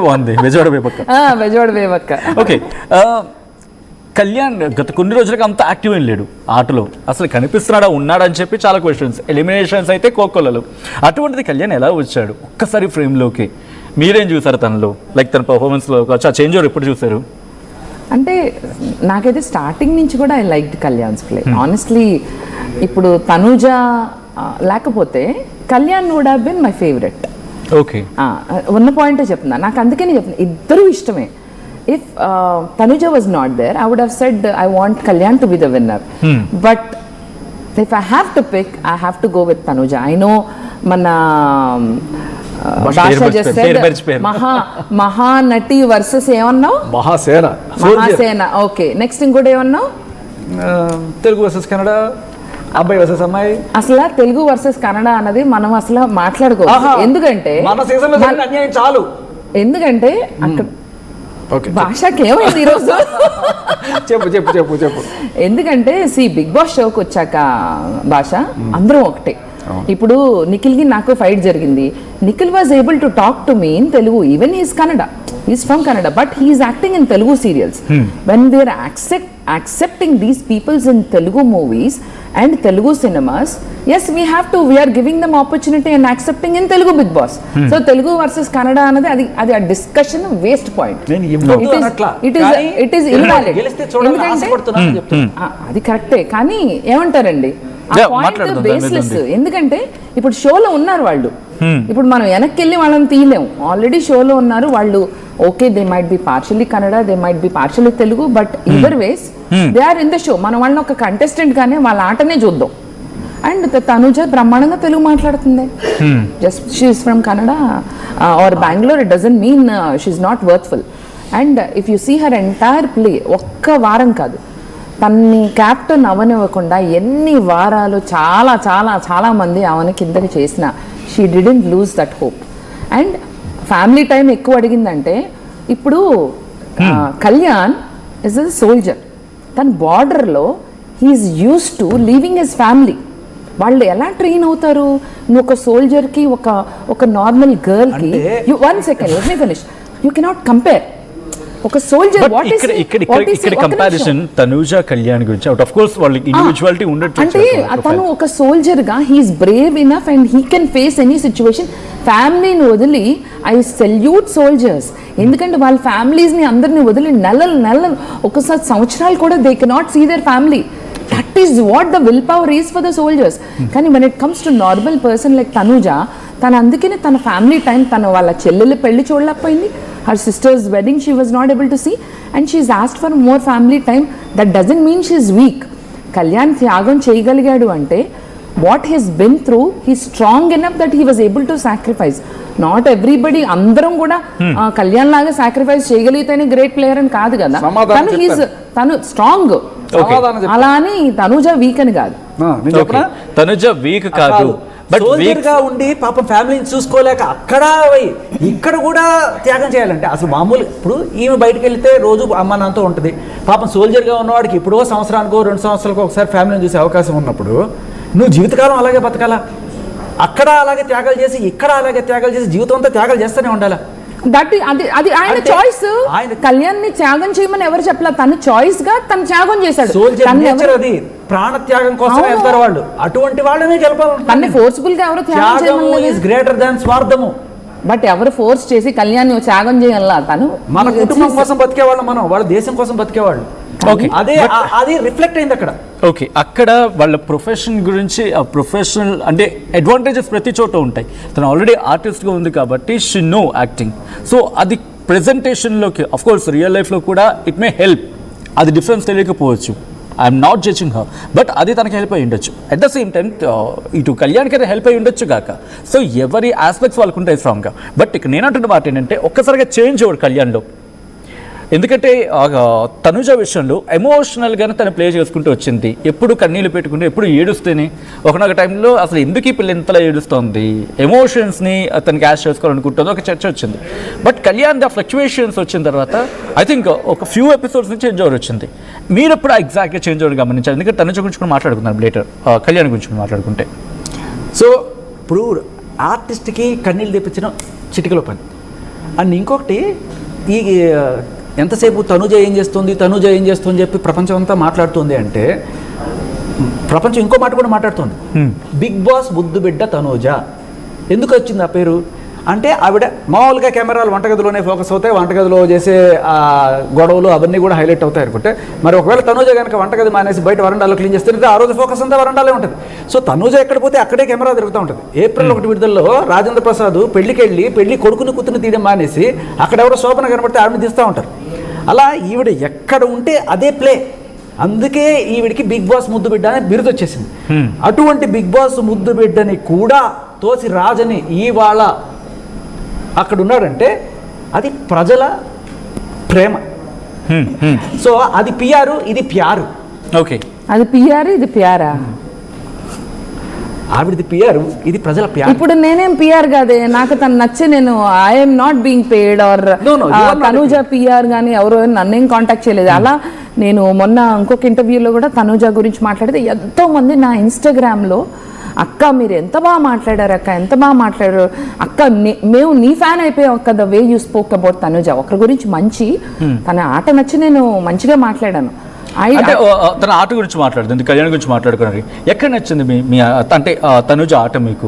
బాగుంది బెజవాడ బేబక్క. బెజవాడ బేబక్క. ఓకే, కళ్యాణ్ గత కొన్ని రోజులుగా అంత యాక్టివ్ ఏం లేడు ఆటలో, అసలు కనిపిస్తున్నాడా ఉన్నాడా అని చెప్పి చాలా క్వశ్చన్స్, ఎలిమినేషన్స్ అయితే కోకొల్లలు. అటువంటిది కళ్యాణ్ ఎలా వచ్చాడు ఒక్కసారి ఫ్రేమ్లోకి? మీరేం చూసారు తనలో, లైక్ తన పర్ఫార్మెన్స్లో ఆ చేంజ్ ఓవర్ ఎప్పుడు చూసారు? అంటే నాకైతే స్టార్టింగ్ నుంచి కూడా I like Kalyan's play honestly. ఇప్పుడు తనూజ లేకపోతే Kalyan would have been my favourite. Okay, ఉన్న పాయింటే చెప్తున్నా, నాకు అందుకని చెప్తున్నా ఇద్దరు ఇష్టమే. If Tanuja was not there, I would have said I want Kalyan to be the winner. But if I have to pick, I have to go with Tanuja. I know mana Basha just said Mahanati versus ఏమన్నావు? Mahasena. Okay, next ఇంకోటి ఏమన్నావు? Telugu versus Kannada, అబ్బాయి versus అమ్మాయి. అసలు Telugu versus Kannada అన్నది మనం అసలు మాట్లాడుకోవచ్చు. ఎందుకంటే మన సీజన్ లో అన్యాయం చాలు. ఎందుకంటే అక్కడ భాషకి ఏమైంది ఈరోజు? చెప్పు చెప్పు చెప్పు చెప్పు. ఎందుకంటే బిగ్ బాస్ షోకి వచ్చాక భాష అందరం ఒకటే. ఇప్పుడు నిఖిల్కి నాకు ఫైట్ జరిగింది. Nikhil was able to talk to me in Telugu, even he's Kannada, he's from Kannada, but he's acting in Telugu serials. When we are accepting these peoples in Telugu movies and Telugu cinemas, yes, we are giving them opportunity and accepting in Telugu Big Boss. So Telugu versus Kannada anadi adi a discussion waste point. It is invalid. అది కరెక్టే, కానీ ఏమంటారండి ఆ point baseless. ఎందుకంటే ఇప్పుడు షోలో ఉన్నారు వాళ్ళు, ఇప్పుడు మనం వెనక్కి వెళ్ళి వాళ్ళని తీయలేము. ఆల్రెడీ షోలో ఉన్నారు వాళ్ళు. Okay, they might be partially Kannada, they might be partially Telugu, but either ways they are in the show. మనం వాళ్ళని ఒక కంటెస్టెంట్ గానే వాళ్ళ ఆటనే చూద్దాం. అండ్ తనుజ బ్రహ్మాండంగా తెలుగు మాట్లాడుతుంది. Just she's from Kannada or Bengaluru, it doesn't mean she's not worthful. And if you see her entire play, ఒక్క వారం కాదు, తన్ని క్యాప్టెన్ అవనివ్వకుండా ఎన్ని వారాలు చాలా చాలా చాలా మంది అవని కిందకి చేసిన, she didn't lose that hope. And family time ఎక్కువ అడిగిందంటే, ఇప్పుడు కళ్యాణ్ ఇస్ అ సోల్జర్. తన బార్డర్లో he's used to leaving his family. వాళ్ళు ఎలా ట్రైన్ అవుతారు? నువ్వు ఒక సోల్జర్కి ఒక నార్మల్ గర్ల్కి, one second let me finish, you cannot compare. ఒక సోల్జర్ ఇక్కడ కంపారిజన్ తనుజ కళ్యాణ్ గురించి అవుట్ ఆఫ్ కోర్స్ వాళ్ళకి ఇండివిజువాలిటీ ఉండొచ్చు. అంటే తను ఒక సోల్జర్ గా he's brave enough and he can face any situation. ఫ్యామిలీని వదిలి, ఐ సెల్యూట్ సోల్జర్స్. ఎందుకంటే వాళ్ళ ఫ్యామిలీస్ని అందరినీ వదిలి నెలలు ఒకసారి సంవత్సరాలు కూడా they cannot see their family. That is what the will power is for the soldiers. కానీ when it comes to normal person like Tanuja, తను అందుకనే తన ఫ్యామిలీ టైం, తను వాళ్ళ చెల్లెలు పెళ్లి చూడలేకపోయింది, her sister's wedding she was not able to see, and she's asked for more family time. That doesn't mean she's weak. Kalyan త్యాగం చేయగలిగాడు అంటే what he's been through, he's strong enough that he was able to sacrifice. Not everybody, అందరం కూడా కళ్యాణ్ లాగా sacrifice చేయగలిగితేనే great player అని కాదు కదా. తను స్ట్రాంగ్, అలా అని తనుజ వీక్ అని కాదు. తనుజ వీక్ కాదు, సోల్జర్ గా ఉండి పాపం ఫ్యామిలీని చూసుకోలేక అక్కడ ఇక్కడ కూడా త్యాగం చేయాలంటే అసలు మామూలు. ఇప్పుడు ఈమె బయటకు వెళ్తే రోజు అమ్మ నాన్నతో ఉంటుంది. పాపం సోల్జర్ గా ఉన్నవాడికి ఇప్పుడో సంవత్సరానికో 2 సంవత్సరాలకో ఒకసారి ఫ్యామిలీని చూసే అవకాశం ఉన్నప్పుడు నువ్వు జీవితకాలం అలాగే బతకాలా? అక్కడ అలాగే త్యాగాలు చేసి, ఇక్కడ అలాగే త్యాగాలు చేసి, జీవితం అంతా త్యాగాలు చేస్తూనే ఉండాలా? అది ఆయన చాయిస్. కళ్యాణ్ ని త్యాగం చేయమని ఎవరు చెప్పలే, తన చాయిస్ గా తను త్యాగం చేశాడు. సోల్జర్ అది ప్రాణ త్యాగం కోసం వెళ్తారు వాళ్ళు. అటువంటి వాళ్ళనే గెలపాలి. తన్ని ఫోర్స్ఫుల్ గా ఎవరు త్యాగం చేయమని, గ్రేటర్ దాన్ స్వార్థము. బట్ ఎవరు ఫోర్స్ చేసి కళ్యాణ్ త్యాగం చేయాల? తను మన కుటుంబం కోసం బతికేవాళ్ళు, మనం వాళ్ళ దేశం కోసం బతికేవాళ్ళు. అది రిఫ్లెక్ట్ అయింది అక్కడ. ఓకే, అక్కడ వాళ్ళ ప్రొఫెషన్ గురించి, ఆ ప్రొఫెషనల్ అంటే అడ్వాంటేజెస్ ప్రతి చోట ఉంటాయి. తను ఆల్రెడీ ఆర్టిస్ట్గా ఉంది కాబట్టి షీ నో యాక్టింగ్. సో అది ప్రెజెంటేషన్లోకి అఫ్ కోర్స్ రియల్ లైఫ్లో కూడా ఇట్ మే హెల్ప్. అది డిఫరెన్స్ తెలియకపోవచ్చు, I'm not judging her, but అది తనకి హెల్ప్ అయ్యి ఉండొచ్చు. అట్ ద సేమ్ టైం ఇటు కళ్యాణ్కి అయితే హెల్ప్ అయ్యి ఉండొచ్చు కాక. సో ఎవరి ఆస్పెక్ట్స్ వాళ్ళకు ఉంటాయి స్ట్రాంగ్గా. బట్ ఇక్కడ నేను అంటున్న మాట ఏంటంటే ఒక్కసారిగా చేంజ్ అవ్వడు కళ్యాణ్లో. ఎందుకంటే తనుజ విషయంలో ఎమోషనల్గానే తను ప్లే చేసుకుంటూ వచ్చింది. ఎప్పుడు కన్నీళ్ళు పెట్టుకుంటే, ఎప్పుడు ఏడుస్తేనే. ఒకనొక టైంలో అసలు ఎందుకు ఈ పిల్ల ఇంతలా ఏడుస్తుంది, ఎమోషన్స్ని అతను క్యాష్ చేసుకోవాలనుకుంటుందో ఒక చర్చ వచ్చింది. బట్ కళ్యాణ్ ద ఫ్లక్చువేషన్స్ వచ్చిన తర్వాత ఐ థింక్ ఒక ఫ్యూ ఎపిసోడ్స్ నుంచి చేంజ్ ఓవర్ వచ్చింది. మీరు ఎప్పుడు ఎగ్జాక్ట్గా చేంజ్ ఓవర్ గమనించారు? ఎందుకంటే తనుజ గురించి కూడా మాట్లాడుకున్నాను లేటర్, కళ్యాణ్ గురించి మాట్లాడుకుంటే. సో ఇప్పుడు ఆర్టిస్ట్కి కన్నీళ్ళు తెప్పించడం చిటికలో పని. అండ్ ఇంకొకటి ఈ ఎంతసేపు తనుజ ఏం చేస్తుంది చెప్పి ప్రపంచం అంతా మాట్లాడుతుంది అంటే ప్రపంచం ఇంకో మాట కూడా మాట్లాడుతుంది. బిగ్ బాస్ ముద్దు బిడ్డ తనుజ ఎందుకు వచ్చింది ఆ పేరు అంటే ఆవిడ మామూలుగా కెమెరాలు వంటగదిలోనే ఫోకస్ అవుతాయి, వంటగదిలో చేసే గొడవలు అవన్నీ కూడా హైలైట్ అవుతాయి అనుకుంటే, మరి ఒకవేళ తనుజ కనుక వంటగది మానేసి బయట వరండాలో క్లీన్ చేస్తుంటే ఆ రోజు ఫోకస్ అంతా వరండాలే ఉంటుంది. సో తనుజ ఎక్కడ పోతే అక్కడే కెమెరా తిరుగుతూ ఉంటుంది. ఏప్రిల్ 1 విడుదలలో రాజేంద్ర ప్రసాద్ పెళ్లి కొడుకుని కూతురు తీయడం మానేసి అక్కడ ఎవరో శోభన కనబడితే ఆవిడని తీస్తూ ఉంటారు. అలా ఈవిడ ఎక్కడ ఉంటే అదే ప్లే. అందుకే ఈవిడికి బిగ్ బాస్ ముద్దు బిడ్డ అనే బిరుదు వచ్చేసింది. అటువంటి బిగ్ బాస్ ముద్దు బిడ్డని కూడా తోసి రాజని ఇవాళ అక్కడ ఉన్నాడంటే అది ప్రజల ప్రేమ. సో అది పిఆర్, ఇది ప్యారు. ఓకే, అది పిఆర్, ఇది ప్యారా? ఆవిడది పిఆర్, ఇది ప్రజల ప్యార్. ఇప్పుడు నేనేం పిఆర్ కాదే, నాకు తను నచ్చే, నేను I'm not being paid are Tanuja PR కానీ ఎవరో నన్నేం కాంటాక్ట్ చేయలేదు. అలా నేను మొన్న ఇంకొక ఇంటర్వ్యూలో కూడా తనూజ గురించి మాట్లాడితే ఎంతో మంది నా ఇన్స్టాగ్రామ్లో అక్క మీరు ఎంత బాగా మాట్లాడారు, అక్క ఎంత బాగా మాట్లాడారు అక్క, మేము నీ ఫ్యాన్ అయిపోయాం అక్క, the way you spoke about Tanuja. ఒకరి గురించి మంచి, తన ఆట నచ్చి నేను మంచిగా మాట్లాడాను. అంటే తన ఆట గురించి మాట్లాడుతుంది, కళ్యాణ్ గురించి మాట్లాడుకున్నారు. ఎక్కడ నచ్చింది మీ అంటే తనుజ ఆట మీకు?